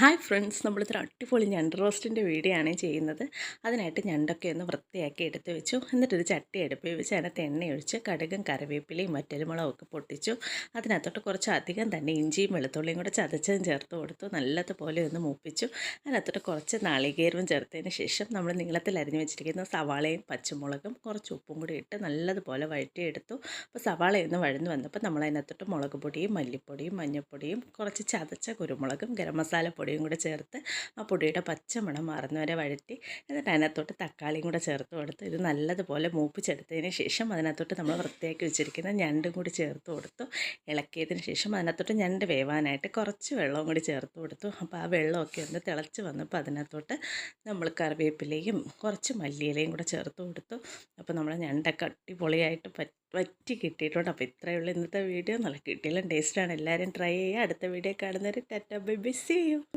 Hi friends, നമ്മളിത്ര അടിപൊളി ഞണ്ട് റോസ്റ്റിൻ്റെ video ആണ് ചെയ്യുന്നത്. അതിനായിട്ട് ഞണ്ടൊക്കെ ഒന്ന് വൃത്തിയാക്കി എടുത്ത് വെച്ചു. എന്നിട്ടൊരു ചട്ടി അടുപ്പിൽ വെച്ച് അതിനകത്ത് എണ്ണ ഒഴിച്ച് കടുകും കറിവേപ്പിലയും വറ്റൽമുളകും ഒക്കെ പൊട്ടിച്ചു. അതിനകത്തോട്ട് കുറച്ച് അധികം തന്നെ ഇഞ്ചിയും വെളുത്തുള്ളിയും കൂടെ ചതച്ചതും ചേർത്ത് കൊടുത്തു. നല്ലതുപോലെ ഒന്ന് മൂപ്പിച്ചു. അതിനകത്തോട്ട് കുറച്ച് നാളികേരവും ചേർത്തതിന് ശേഷം നമ്മൾ നീളത്തിൽ അരിഞ്ഞ് വെച്ചിരിക്കുന്ന സവാളയും പച്ചമുളകും കുറച്ച് ഉപ്പും കൂടി ഇട്ട് നല്ലതുപോലെ വഴറ്റിയെടുത്തു. അപ്പോൾ സവാളയൊന്ന് വഴന്ന് വന്നപ്പോൾ നമ്മൾ അതിനകത്തോട്ട് മുളക് പൊടിയും മല്ലിപ്പൊടിയും മഞ്ഞൾപ്പൊടിയും കുറച്ച് ചതച്ച കുരുമുളകും ഗരം മസാല പൊടിയും കൂടെ ചേർത്ത് ആ പൊടിയുടെ പച്ചമണം മാറുന്നവരെ വഴറ്റി, എന്നിട്ട് അതിനകത്തോട്ട് തക്കാളിയും കൂടെ ചേർത്ത് കൊടുത്ത് ഇത് നല്ലതുപോലെ മൂപ്പിച്ചെടുത്തതിന് ശേഷം അതിനകത്തോട്ട് നമ്മൾ വൃത്തിയാക്കി വെച്ചിരിക്കുന്ന ഞണ്ടും കൂടി ചേർത്ത് കൊടുത്തു. ഇളക്കിയതിന് ശേഷം അതിനകത്തോട്ട് ഞണ്ട് വേവാനായിട്ട് കുറച്ച് വെള്ളവും കൂടി ചേർത്ത് കൊടുത്തു. അപ്പോൾ ആ വെള്ളമൊക്കെ ഒന്ന് തിളച്ച് വന്നപ്പോൾ അതിനകത്തോട്ട് നമ്മൾ കറിവേപ്പിലയും കുറച്ച് മല്ലിയിലയും കൂടെ ചേർത്ത് കൊടുത്തു. അപ്പോൾ നമ്മൾ ഞണ്ടൊക്കെ അടിപൊളിയായിട്ട് വറ്റി കിട്ടിയിട്ടുണ്ട്. അപ്പോൾ ഇത്രയേ ഉള്ളൂ ഇന്നത്തെ വീഡിയോ. നല്ല കിട്ടിയാലും ടേസ്റ്റാണ്. എല്ലാവരും ട്രൈ ചെയ്യുക. അടുത്ത വീഡിയോ കാണുന്നവരെ ta-ta bye bye, see U.